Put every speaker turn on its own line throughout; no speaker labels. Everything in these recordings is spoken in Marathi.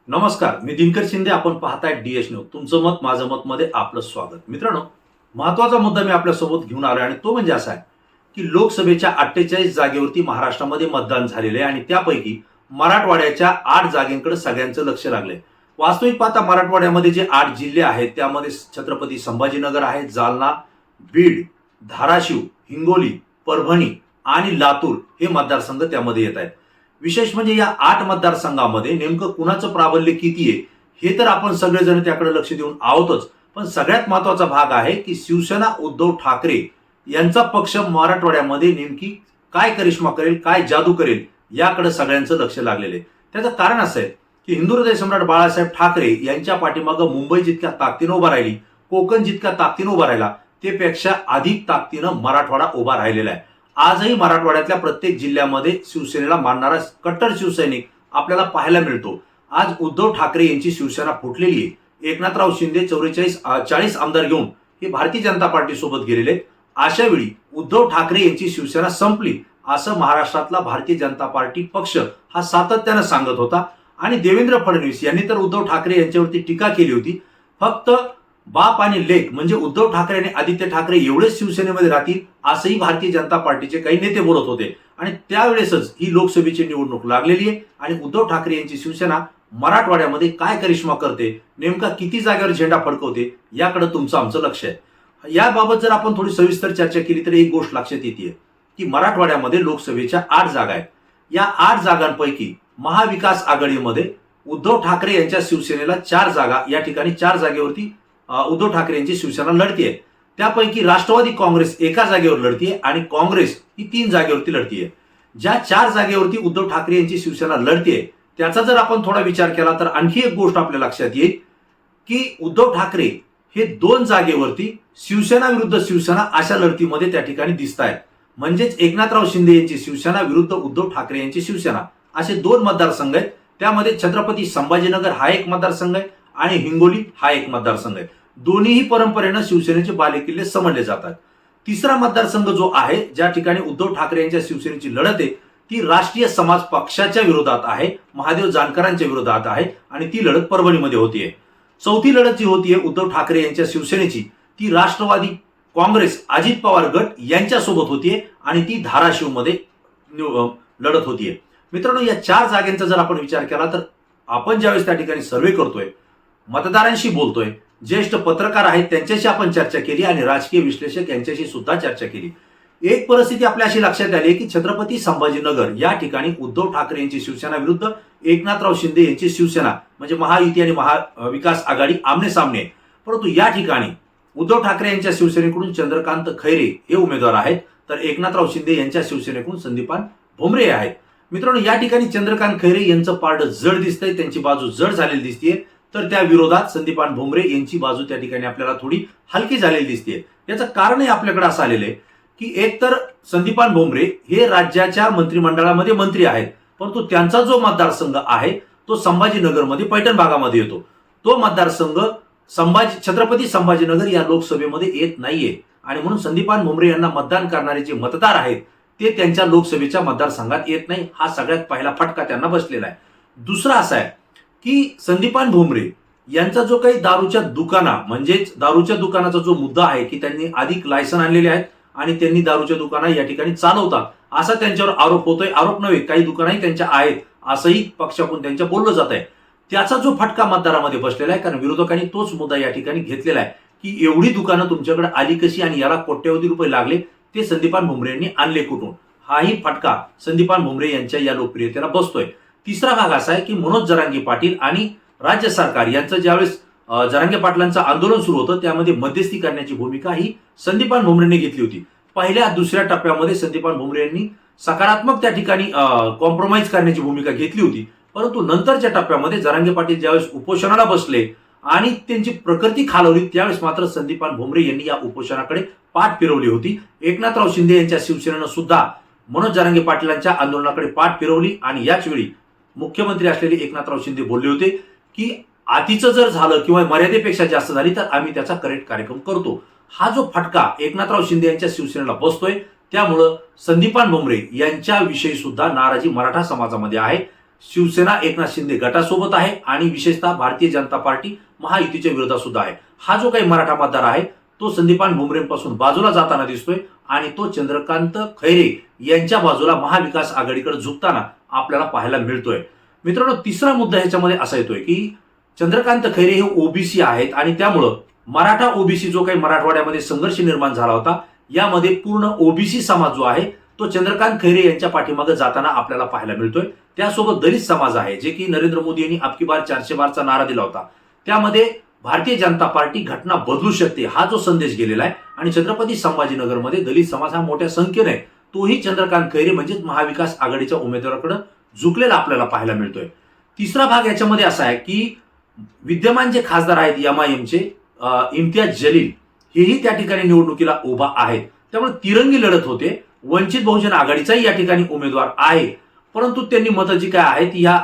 नमस्कार, मी दिनकर शिंदे. आपण पाहताय डीएच न्यूज. तुमचं मत माझं मत मध्ये आपलं स्वागत. मित्रांनो, महत्वाचा मुद्दा मी आपल्यासोबत घेऊन आलोय आणि तो म्हणजे असा आहे की लोकसभेच्या 48 जागेवरती महाराष्ट्रामध्ये मतदान झालेलं आहे आणि त्यापैकी मराठवाड्याच्या 8 जागेंकडे सगळ्यांचं लक्ष लागलंय. वास्तविक पाहता मराठवाड्यामध्ये जे 8 जिल्हे आहेत त्यामध्ये छत्रपती संभाजीनगर आहे, जालना, बीड, धाराशिव, हिंगोली, परभणी आणि लातूर हे मतदारसंघ त्यामध्ये येत आहेत. विशेष म्हणजे या 8 मतदारसंघामध्ये नेमकं कुणाचं प्राबल्य किती आहे हे तर आपण सगळेजण त्याकडे लक्ष देऊन आहोतच. पण सगळ्यात महत्वाचा भाग आहे की शिवसेना उद्धव ठाकरे यांचा पक्ष मराठवाड्यामध्ये नेमकी काय करिश्मा करेल, काय जादू करेल याकडे सगळ्यांचं लक्ष लागलेलं आहे. त्याचं कारण असं आहे की हिंदू हृदय सम्राट बाळासाहेब ठाकरे यांच्या पाठीमागं मुंबई जितक्या ताकदीनं उभा राहिली, कोकण जितक्या ताकदीनं उभा राहिला, त्यापेक्षा अधिक ताकदीनं मराठवाडा उभा राहिलेला आहे. आजही मराठवाड्यातल्या प्रत्येक जिल्ह्यामध्ये शिवसेनेला मानणारा कट्टर शिवसैनिक आपल्याला पाहायला मिळतो. आज उद्धव ठाकरे यांची शिवसेना फुटलेली आहे. एकनाथराव शिंदे 40 आमदार घेऊन हे भारतीय जनता पार्टी सोबत गेलेले आहेत. अशा वेळी उद्धव ठाकरे यांची शिवसेना संपली असं महाराष्ट्रातला भारतीय जनता पार्टी पक्ष हा सातत्यानं सांगत होता आणि देवेंद्र फडणवीस यांनी तर उद्धव ठाकरे यांच्यावरती टीका केली होती. फक्त बाप आणि लेक म्हणजे उद्धव ठाकरे आणि आदित्य ठाकरे एवढेच शिवसेनेमध्ये राहतील असंही भारतीय जनता पार्टीचे काही नेते बोलत होते. आणि त्यावेळेसच ही लोकसभेची निवडणूक लागलेली आहे आणि उद्धव ठाकरे यांची शिवसेना मराठवाड्यामध्ये काय करिश्मा करते, नेमका किती जागेवर झेंडा फडकवते याकडे तुमचं आमचं लक्ष आहे. याबाबत जर आपण थोडी सविस्तर चर्चा केली तर एक गोष्ट लक्षात येते की मराठवाड्यामध्ये लोकसभेच्या 8 जागा आहेत. या 8 जागांपैकी महाविकास आघाडीमध्ये उद्धव ठाकरे यांच्या शिवसेनेला 4 जागा, या ठिकाणी 4 जागेवरती उद्धव ठाकरे यांची शिवसेना लढतीये. त्यापैकी राष्ट्रवादी काँग्रेस एका जागेवर लढतीये आणि काँग्रेस ही 3 जागेवरती लढतीये. ज्या 4 जागेवरती उद्धव ठाकरे यांची शिवसेना लढतीये त्याचा जर आपण थोडा विचार केला तर आणखी एक गोष्ट आपल्या लक्षात येईल की उद्धव ठाकरे हे 2 जागेवरती शिवसेना विरुद्ध शिवसेना अशा लढतीमध्ये त्या ठिकाणी दिसत आहेत. म्हणजेच एकनाथराव शिंदे यांची शिवसेना विरुद्ध उद्धव ठाकरे यांची शिवसेना असे 2 मतदारसंघ आहेत. त्यामध्ये छत्रपती संभाजीनगर हा एक मतदारसंघ आहे आणि हिंगोली हा एक मतदारसंघ आहे. दोन्हीही परंपरेनं शिवसेनेचे बालेकिल्ले समजले जातात. तिसरा मतदारसंघ जो आहे ज्या ठिकाणी उद्धव ठाकरे यांच्या शिवसेनेची लढत आहे ती राष्ट्रीय समाज पक्षाच्या विरोधात आहे, महादेव जानकरांच्या विरोधात आहे आणि ती लढत परभणीमध्ये होतीये. चौथी लढत जी होतीये उद्धव ठाकरे यांच्या शिवसेनेची ती राष्ट्रवादी काँग्रेस अजित पवार गट यांच्यासोबत होतीये आणि ती धाराशिवमध्ये लढत होतीये. मित्रांनो, या 4 जागांचा जर आपण विचार केला तर आपण ज्यावेळेस त्या ठिकाणी सर्वे करतोय, मतदारांशी बोलतोय, ज्येष्ठ पत्रकार आहेत त्यांच्याशी आपण चर्चा केली आणि राजकीय विश्लेषक यांच्याशी सुद्धा चर्चा केली. एक परिस्थिती आपल्या अशी लक्षात आली की छत्रपती संभाजीनगर या ठिकाणी उद्धव ठाकरे यांची शिवसेना विरुद्ध एकनाथराव शिंदे यांची शिवसेना म्हणजे महायुती आणि महाविकास आघाडी आमने सामने. परंतु या ठिकाणी उद्धव ठाकरे यांच्या शिवसेनेकडून चंद्रकांत खैरे हे उमेदवार आहेत तर एकनाथराव शिंदे यांच्या शिवसेनेकडून संदीपान भुमरे आहेत. मित्रांनो, या ठिकाणी चंद्रकांत खैरे यांचं पारडं जड दिसतंय, त्यांची बाजू जड झालेली दिसतेय, तर त्या विरोधात संदीपान भुमरे यांची बाजू त्या ठिकाणी आपल्याला थोडी हलकी झालेली दिसते. याचं कारणही आपल्याकडे असं आलेलं आहे की एकतर संदीपान भुमरे हे राज्याच्या मंत्रिमंडळामध्ये मंत्री आहेत, परंतु त्यांचा जो मतदारसंघ आहे तो संभाजीनगरमध्ये पैठण भागामध्ये येतो. तो मतदारसंघ छत्रपती संभाजीनगर या लोकसभेमध्ये येत नाहीये आणि म्हणून संदीपान भुमरे यांना मतदान करणारे जे मतदार आहेत ते त्यांच्या लोकसभेच्या मतदारसंघात येत नाही. हा सगळ्यात पहिला फटका त्यांना बसलेला आहे. दुसरा असा आहे की संदीपान भुमरे यांचा जो काही दारूच्या दुकाना म्हणजेच दारूच्या दुकानाचा जो मुद्दा आहे की त्यांनी अधिक लायसन आणलेले आहेत आणि त्यांनी दारूच्या दुकाना या ठिकाणी चालवतात असा त्यांच्यावर आरोप होतोय. आरोप नव्हे, काही दुकानही त्यांच्या आहेत असंही पक्षाकडून त्यांच्या बोललं जात आहे. त्याचा जो फटका मतदारामध्ये बसलेला आहे कारण विरोधकांनी तोच मुद्दा या ठिकाणी घेतलेला आहे की एवढी दुकानं तुमच्याकडे आली कशी आणि याला कोट्यवधी रुपये लागले, ते संदीपान भुमरे यांनी आणले कुठून, हाही फटका संदीपान भुमरे यांच्या या लोकप्रियतेला बसतोय. तिसरा भाग असा आहे की मनोज जरांगे पाटील आणि राज्य सरकार यांचं ज्यावेळेस जरांगे पाटलांचं आंदोलन सुरू होतं त्यामध्ये मध्यस्थी करण्याची भूमिका ही संदीपान भुमरेंनी घेतली होती. पहिल्या दुसऱ्या टप्प्यामध्ये संदीपान भुमरे यांनी सकारात्मक त्या ठिकाणी कॉम्प्रोमाइज करण्याची भूमिका घेतली होती. परंतु नंतरच्या टप्प्यामध्ये जरांगे पाटील ज्यावेळेस उपोषणाला बसले आणि त्यांची प्रकृती खालवली त्यावेळेस मात्र संदीपान भुमरे यांनी या उपोषणाकडे पाठ फिरवली होती. एकनाथराव शिंदे यांच्या शिवसेनेनं सुद्धा मनोज जरांगे पाटलांच्या आंदोलनाकडे पाठ फिरवली आणि याच वेळी मुख्यमंत्री असलेले एकनाथराव शिंदे बोलले होते की अतिचं जर झालं किंवा मर्यादेपेक्षा जास्त झाली तर आम्ही त्याचा करेक्ट कार्यक्रम करतो. हा जो फटका एकनाथराव शिंदे यांच्या शिवसेनेला बसतोय त्यामुळं संदीपान भुमरे यांच्याविषयी सुद्धा नाराजी मराठा समाजामध्ये आहे. शिवसेना एकनाथ शिंदे गटासोबत आहे आणि विशेषतः भारतीय जनता पार्टी महायुतीच्या विरोधात सुद्धा आहे. हा जो काही मराठा मतदार आहे तो संदीपान भुमरेंपासून बाजूला जाताना दिसतोय आणि तो चंद्रकांत खैरे यांच्या बाजूला महाविकास आघाडीकडे झुकताना आपल्याला पाहायला मिळतोय. मित्रांनो, तिसरा मुद्दा ह्याच्यामध्ये असा येतोय की चंद्रकांत खैरे हे ओबीसी आहेत आणि त्यामुळं मराठा ओबीसी जो काही मराठवाड्यामध्ये संघर्ष निर्माण झाला होता यामध्ये पूर्ण ओबीसी समाज जो आहे तो चंद्रकांत खैरे यांच्या पाठीमागे जाताना आपल्याला पाहायला मिळतोय. त्यासोबत दलित समाज आहे, जे की नरेंद्र मोदी यांनी अबकी बार 400 बारचा नारा दिला होता. त्यामध्ये भारतीय जनता पार्टी घटना बदलू शकते हा जो संदेश गेलेला आहे आणि छत्रपती संभाजीनगरमध्ये दलित समाज हा मोठ्या संख्येने आहे, तोही चंद्रकांत खैरे म्हणजेच महाविकास आघाडीच्या उमेदवाराकडे झुकलेला आपल्याला पाहायला मिळतोय. तिसरा भाग याच्यामध्ये असा आहे की विद्यमान जे खासदार आहेत एमआयएमचे इम्तियाज जलील हेही त्या ठिकाणी निवडणुकीला उभा आहेत. त्यामुळे तिरंगी लढत होते. वंचित बहुजन आघाडीचाही या ठिकाणी उमेदवार आहे, परंतु त्यांनी मतं जी काय आहेत या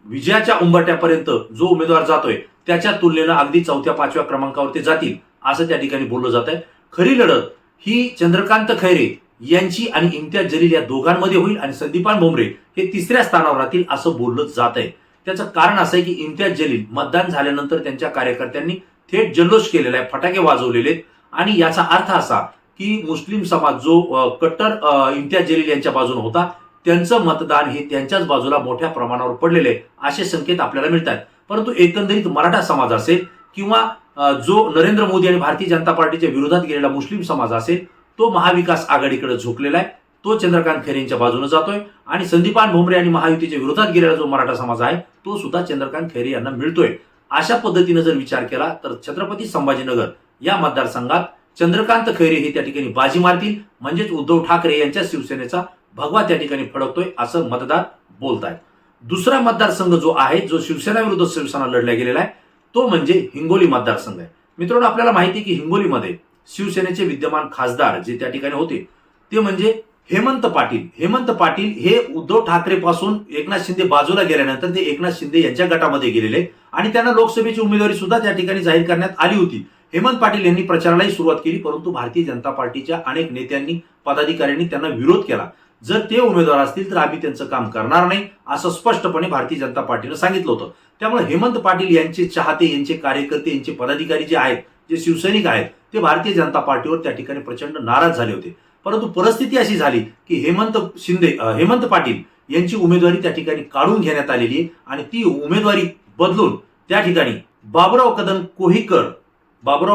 विजयाच्या उंबरट्यापर्यंत जो उमेदवार जातोय त्याच्या तुलनेनं अगदी 4-5व्या क्रमांकावर ते जातील असं त्या ठिकाणी बोललं जात आहे. खरी लढत ही चंद्रकांत खैरे यांची आणि इम्तियाज जलील या दोघांमध्ये होईल आणि संदीपान भुमरे हे तिसऱ्या स्थानावर राहतील असं बोललं जात आहे. त्याचं कारण असं आहे की इम्तियाज जलील मतदान झाल्यानंतर त्यांच्या कार्यकर्त्यांनी थेट जल्लोष केलेला आहे, फटाके वाजवलेले आणि याचा अर्थ असा की मुस्लिम समाज जो कट्टर इम्तियाज जलील यांच्या बाजूने होता त्यांचं मतदान हे त्यांच्याच बाजूला मोठ्या प्रमाणावर पडलेले असे संकेत आपल्याला मिळतात. परंतु एकंदरीत मराठा समाज असेल किंवा जो नरेंद्र मोदी आणि भारतीय जनता पार्टीच्या विरोधात गेलेला मुस्लिम समाज असेल तो महाविकास आघाडीकडे झुकलेला आहे, तो चंद्रकांत खैरे यांच्या बाजूने जातोय आणि संदीपान भुमरे आणि महायुतीच्या विरोधात गेलेला जो मराठा समाज आहे तो सुद्धा चंद्रकांत खैरे यांना मिळतोय. अशा पद्धतीने जर विचार केला तर छत्रपती संभाजीनगर या मतदारसंघात चंद्रकांत खैरे हे त्या ठिकाणी बाजी मारतील, म्हणजेच उद्धव ठाकरे यांच्या शिवसेनेचा भगवा त्या ठिकाणी फडकतोय असं मतदार बोलतायत. दुसरा मतदारसंघ जो आहे जो शिवसेना विरुद्ध शिवसेना लढला गेलेला आहे तो म्हणजे हिंगोली मतदारसंघ आहे. मित्रांनो, आपल्याला माहिती आहे की हिंगोलीमध्ये शिवसेनेचे विद्यमान खासदार जे त्या ठिकाणी होते ते म्हणजे हेमंत पाटील. हेमंत पाटील हे उद्धव ठाकरे पासून एकनाथ शिंदे बाजूला गेल्यानंतर ते एकनाथ शिंदे यांच्या गटामध्ये गेलेले आणि त्यांना लोकसभेची उमेदवारी सुद्धा त्या ठिकाणी जाहीर करण्यात आली होती. हेमंत पाटील यांनी प्रचारालाही सुरुवात केली, परंतु भारतीय जनता पार्टीच्या अनेक नेत्यांनी पदाधिकाऱ्यांनी त्यांना विरोध केला. जर ते उमेदवार असतील तर आम्ही त्यांचं काम करणार नाही असं स्पष्टपणे भारतीय जनता पार्टीनं सांगितलं होतं. त्यामुळे हेमंत पाटील यांचे चाहते, यांचे कार्यकर्ते, यांचे पदाधिकारी जे आहेत, जे शिवसैनिक आहेत, ते भारतीय जनता पार्टीवर त्या ठिकाणी प्रचंड नाराज झाले होते. परंतु परिस्थिती अशी झाली की हेमंत पाटील यांची उमेदवारी त्या ठिकाणी काढून घेण्यात आलेली आहे आणि ती उमेदवारी बदलून त्या ठिकाणी बाबुराव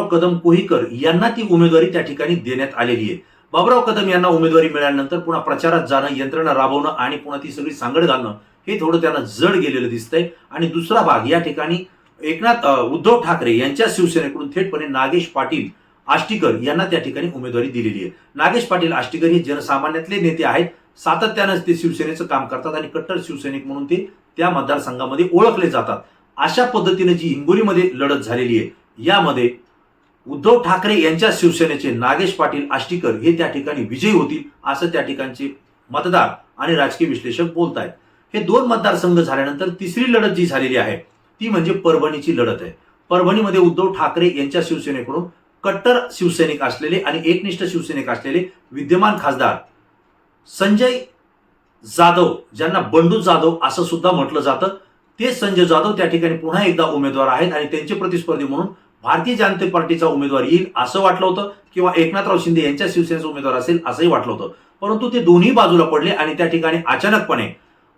कदम कोहीकर यांना ती उमेदवारी त्या ठिकाणी देण्यात आलेली आहे. बाबुराव कदम यांना उमेदवारी मिळाल्यानंतर पुन्हा प्रचारात जाणं, यंत्रणा राबवणं आणि पुन्हा ती सगळी सांगड घालणं हे थोडं त्यांना जड गेलेलं दिसतंय. आणि दुसरा भाग या ठिकाणी उद्धव ठाकरे यांच्या शिवसेनेकडून थेटपणे नागेश पाटील आष्टीकर यांना त्या ठिकाणी उमेदवारी दिलेली आहे. नागेश पाटील आष्टीकर हे जनसामान्यातले नेते आहेत, सातत्यानं ते शिवसेनेचं काम करतात आणि कट्टर शिवसैनिक म्हणून ते त्या मतदारसंघामध्ये ओळखले जातात. अशा पद्धतीने जी हिंगोलीमध्ये लढत झालेली आहे यामध्ये उद्धव ठाकरे यांच्या शिवसेनेचे नागेश पाटील आष्टीकर हे त्या ठिकाणी विजयी होतील असं त्या ठिकाणचे मतदार आणि राजकीय विश्लेषक बोलत आहेत. हे दोन मतदारसंघ झाल्यानंतर तिसरी लढत जी झालेली आहे ती म्हणजे परभणीची लढत आहे. परभणीमध्ये उद्धव ठाकरे यांच्या शिवसेनेकडून कट्टर शिवसैनिक असलेले आणि एकनिष्ठ शिवसैनिक असलेले विद्यमान खासदार संजय जाधव, ज्यांना बंडू जाधव असं सुद्धा म्हटलं जातं, ते संजय जाधव त्या ठिकाणी पुन्हा एकदा उमेदवार आहेत आणि त्यांचे प्रतिस्पर्धी म्हणून भारतीय जनता पार्टीचा उमेदवार येईल असं वाटलं होतं किंवा एकनाथराव शिंदे यांच्या शिवसेनेचा उमेदवार असेल असंही वाटलं होतं. परंतु ते दोन्ही बाजूला पडले आणि त्या ठिकाणी अचानकपणे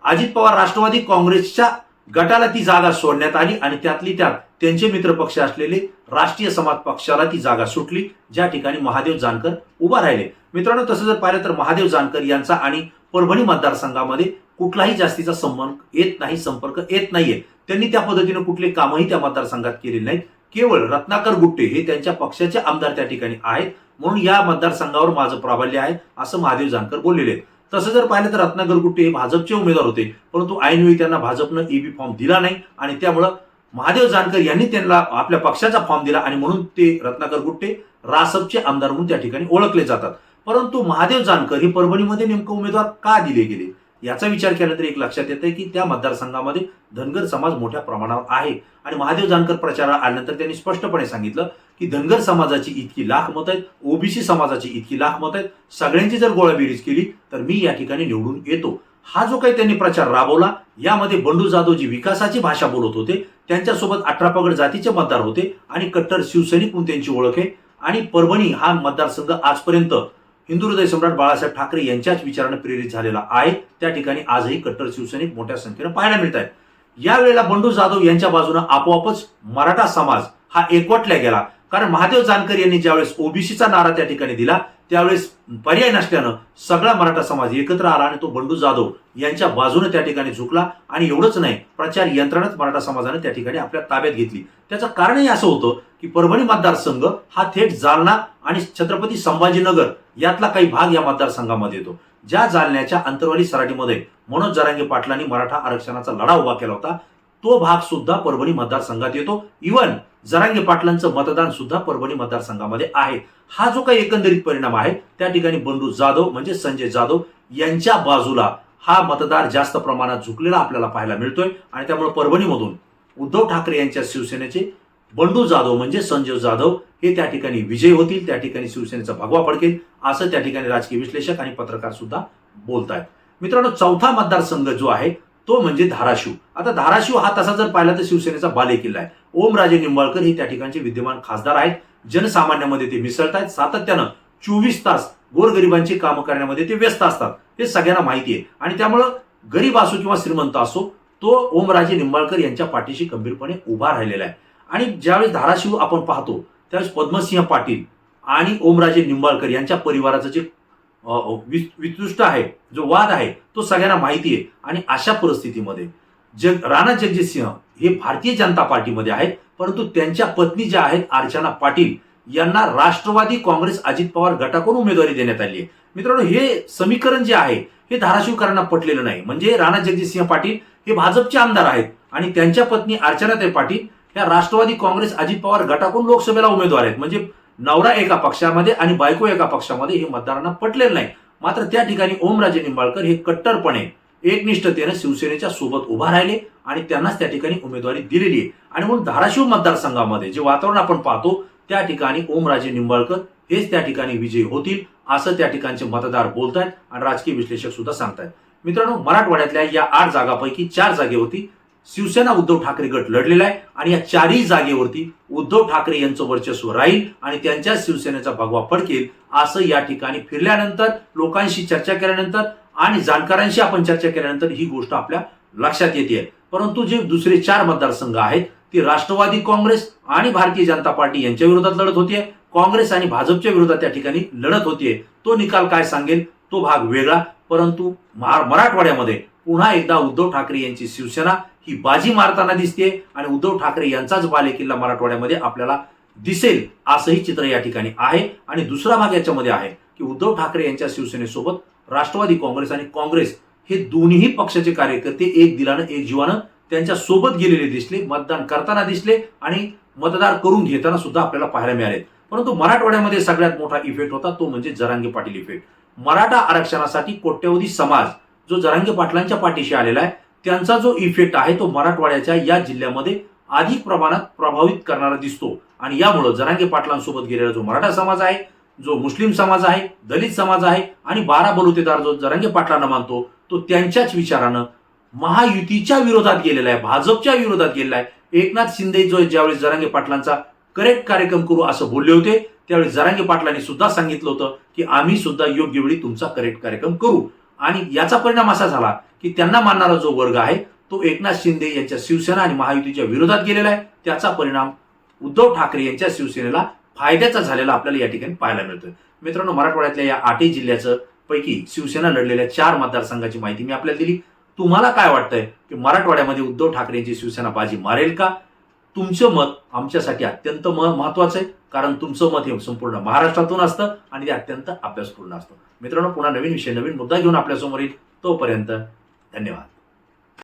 अजित पवार राष्ट्रवादी काँग्रेसच्या गटाला ती जागा सोडण्यात आली आणि त्यातली त्यात त्यांचे मित्रपक्ष असलेले राष्ट्रीय समाज पक्षाला ती जागा सुटली, ज्या ठिकाणी महादेव जानकर उभा राहिले. मित्रांनो, तसं जर पाहिलं तर महादेव जानकर यांचा आणि परभणी मतदारसंघामध्ये कुठलाही जास्तीचा संपर्क येत नाहीये. त्यांनी त्या पद्धतीने कुठले कामही त्या मतदारसंघात केलेले नाहीत. केवळ रत्नाकर गुट्टे हे त्यांच्या पक्षाचे आमदार त्या ठिकाणी आहेत, म्हणून या मतदारसंघावर माझं प्राबल्य आहे असं महादेव जानकर बोललेले आहेत. तसं जर पाहिलं तर रत्नाकर गुट्टे हे भाजपचे उमेदवार होते, परंतु ऐनवेळी त्यांना भाजपनं ईबी फॉर्म दिला नाही आणि त्यामुळं महादेव जानकर यांनी त्यांना आपल्या पक्षाचा फॉर्म दिला आणि म्हणून ते रत्नाकर गुट्टे रासपचे आमदार म्हणून त्या ठिकाणी ओळखले जातात. परंतु महादेव जानकर हे परभणीमध्ये नेमकं उमेदवार का दिले गेले याचा विचार केल्यानंतर एक लक्षात येतं की त्या मतदारसंघामध्ये धनगर समाज मोठ्या प्रमाणावर आहे आणि महादेव जानकर प्रचारात आल्यानंतर त्यांनी स्पष्टपणे सांगितलं की धनगर समाजाची इतकी लाख मत आहेत, ओबीसी समाजाची इतकी लाख मत आहेत, सगळ्यांची जर गोळाबेरीज केली तर मी या ठिकाणी निवडून येतो. हा जो काही त्यांनी प्रचार राबवला यामध्ये बंडू जाधव जी विकासाची भाषा बोलत होते, त्यांच्यासोबत 18 पगड जातीचे मतदार होते आणि कट्टर शिवसैनिक म्हणून त्यांची ओळख आहे. आणि परभणी हा मतदारसंघ आजपर्यंत हिंदू हृदय सम्राट बाळासाहेब ठाकरे यांच्याच विचाराने प्रेरित झालेला आहे. त्या ठिकाणी आजही कट्टर शिवसैनिक मोठ्या संख्येने पाहायला मिळत आहेत. यावेळेला बंडू जाधव यांच्या बाजूने आपोआपच मराठा समाज हा एकवटला गेला. कारण महादेव जानकर यांनी ज्यावेळेस ओबीसीचा नारा त्या ठिकाणी दिला त्यावेळेस पर्याय नसल्यानं सगळा मराठा समाज एकत्र आला आणि तो बंडू जाधव यांच्या बाजूने त्या ठिकाणी झुकला. आणि एवढंच नाही, प्रचार यंत्रणाच मराठा समाजाने त्या ठिकाणी आपल्या ताब्यात घेतली. त्याचं कारणही असं होतं की परभणी मतदारसंघ हा थेट जालना आणि छत्रपती संभाजीनगर यातला काही भाग या मतदारसंघामध्ये येतो. ज्या जालन्याच्या अंतरवाली सराटीमध्ये मनोज जरांगे पाटलांनी मराठा आरक्षणाचा लढा उभा केला होता तो भाग सुद्धा परभणी मतदारसंघात येतो. इव्हन जरांगे पाटलांचं मतदान सुद्धा परभणी मतदारसंघामध्ये आहे. हा जो काही एकंदरीत परिणाम आहे त्या ठिकाणी बंडू जाधव म्हणजे संजय जाधव यांच्या बाजूला हा मतदार जास्त प्रमाणात झुकलेला आपल्याला पाहायला मिळतोय. आणि त्यामुळे परभणीमधून उद्धव ठाकरे यांच्या शिवसेनेचे बंडू जाधव म्हणजे संजय जाधव हे त्या ठिकाणी विजयी होतील. त्या ठिकाणी शिवसेनेचा भगवा फडकेल असं त्या ठिकाणी राजकीय विश्लेषक आणि पत्रकार सुद्धा बोलतायत. मित्रांनो, चौथा मतदारसंघ जो आहे तो म्हणजे धाराशिव. आता धाराशिव हा तसा जर पाहिला तर शिवसेनेचा बालेकिल्ला आहे. ओमराजे निंबाळकर हे त्या ठिकाणचे विद्यमान खासदार आहेत. जनसामान्यामध्ये ते मिसळत आहेत. सातत्यानं 24 तास गोरगरिबांची कामं करण्यामध्ये ते व्यस्त असतात, हे सगळ्यांना माहिती आहे. आणि त्यामुळं गरीब असो किंवा श्रीमंत असो तो ओमराजे निंबाळकर यांच्या पाठीशी गंभीरपणे उभा राहिलेला आहे. आणि ज्यावेळेस धाराशिव आपण पाहतो त्यावेळेस पद्मसिंह पाटील आणि ओमराजे निंबाळकर यांच्या परिवाराचं जे वितुष्ट आहे, जो वाद आहे तो सगळ्यांना माहिती आहे. आणि अशा परिस्थितीमध्ये राणा जगजितसिंह हे भारतीय जनता पार्टीमध्ये आहेत, परंतु त्यांच्या पत्नी ज्या आहेत अर्चना पाटील यांना राष्ट्रवादी काँग्रेस अजित पवार गटाकडून उमेदवारी देण्यात आली आहे. मित्रांनो, हे समीकरण जे आहे हे धाराशिवकरांना पटलेलं नाही. म्हणजे राणा जगजितसिंह पाटील हे भाजपचे आमदार आहेत आणि त्यांच्या पत्नी अर्चनाताई पाटील या राष्ट्रवादी काँग्रेस अजित पवार गटाकडून लोकसभेला उमेदवार आहेत. म्हणजे नवरा एका पक्षामध्ये आणि बायको एका पक्षामध्ये हे मतदारांना पटलेलं नाही. मात्र त्या ठिकाणी ओमराजे निंबाळकर हे कट्टरपणे एकनिष्ठतेने शिवसेनेच्या सोबत उभा राहिले आणि त्यांनाच त्या ठिकाणी उमेदवारी दिलेली आहे. आणि म्हणून धाराशिव मतदारसंघामध्ये जे वातावरण आपण पाहतो त्या ठिकाणी ओमराजे निंबाळकर हेच त्या ठिकाणी विजयी होतील असं त्या ठिकाणचे मतदार बोलतायत आणि राजकीय विश्लेषक सुद्धा सांगतायत. मित्रांनो, मराठवाड्यातल्या या 8 जागांपैकी 4 जागेवरती शिवसेना उद्धव ठाकरे गट लढलेला आहे आणि या 4ही जागेवरती उद्धव ठाकरे यांचं वर्चस्व राहील आणि त्यांच्या शिवसेनेचा भगवा फडकेल असं या ठिकाणी फिरल्यानंतर, लोकांशी चर्चा केल्यानंतर आणि जाणकारांशी आपण चर्चा केल्यानंतर ही गोष्ट आपल्या लक्षात येते. परंतु जे दुसरे 4 मतदारसंघ आहेत ते राष्ट्रवादी काँग्रेस आणि भारतीय जनता पार्टी यांच्या विरोधात लढत होतीये. काँग्रेस आणि भाजपच्या विरोधात त्या ठिकाणी लढत होतीये. तो निकाल काय सांगेल तो भाग वेगळा. परंतु मराठवाड्यामध्ये पुन्हा एकदा उद्धव ठाकरे यांची शिवसेना ही बाजी मारताना दिसते आणि उद्धव ठाकरे यांचाच बालेकिल्ला मराठवाड्यामध्ये आपल्याला दिसेल असंही चित्र या ठिकाणी आहे. आणि दुसरा भाग याच्यामध्ये आहे की उद्धव ठाकरे यांच्या शिवसेनेसोबत राष्ट्रवादी काँग्रेस आणि काँग्रेस हे दोन्ही पक्षाचे कार्यकर्ते एक दिलानं एक जीवानं त्यांच्या सोबत गेलेले दिसले, मतदान करताना दिसले आणि मतदार करून घेताना सुद्धा आपल्याला पाहायला मिळाले. परंतु मराठवाड्यामध्ये सगळ्यात मोठा इफेक्ट होता तो म्हणजे जरांगे पाटील इफेक्ट. मराठा आरक्षणासाठी कोट्यवधी समाज जो जरांगे पाटलांच्या पाठीशी आलेला आहे त्यांचा जो इफेक्ट आहे तो मराठवाड्याच्या या जिल्ह्यामध्ये अधिक प्रमाणात प्रभावित करणारा दिसतो. आणि यामुळे जरांगे पाटलांसोबत गेलेला जो मराठा समाज आहे, जो मुस्लिम समाज आहे, दलित समाज आहे आणि 12 बलुतेदार जो जरांगे पाटलांना मानतो तो त्यांच्याच विचारानं महायुतीच्या विरोधात गेलेला आहे, भाजपच्या विरोधात गेलेला आहे. एकनाथ शिंदे जो ज्यावेळेस जरांगे पाटलांचा करेक्ट कार्यक्रम करू असं बोलले होते त्यावेळी जरांगे पाटलांनी सुद्धा सांगितलं होतं की आम्ही सुद्धा योग्य वेळी तुमचा करेक्ट कार्यक्रम करू. आणि याचा परिणाम असा झाला की त्यांना मानणारा जो वर्ग आहे तो एकनाथ शिंदे यांच्या शिवसेना आणि महायुतीच्या विरोधात गेलेला आहे. त्याचा परिणाम उद्धव ठाकरे यांच्या शिवसेनेला फायद्याचा झालेला आपल्याला या ठिकाणी पाहायला मिळतोय. मित्रांनो, मराठवाड्यातल्या या 8ही जिल्ह्याचं पैकी शिवसेना लढलेल्या 4 मतदारसंघाची माहिती मी आपल्याला दिली. तुम्हाला काय वाटतंय की मराठवाड्यामध्ये उद्धव ठाकरेंची शिवसेना बाजी मारेल का? तुमचं मत आमच्यासाठी अत्यंत महत्वाचं आहे, कारण तुमचं मत हे संपूर्ण महाराष्ट्रातून असतं आणि ते अत्यंत अभ्यासपूर्ण असतं. मित्रांनो, पुन्हा नवीन विषय नवीन मुद्दा घेऊन आपल्यासमोर येईल. तोपर्यंत धन्यवाद.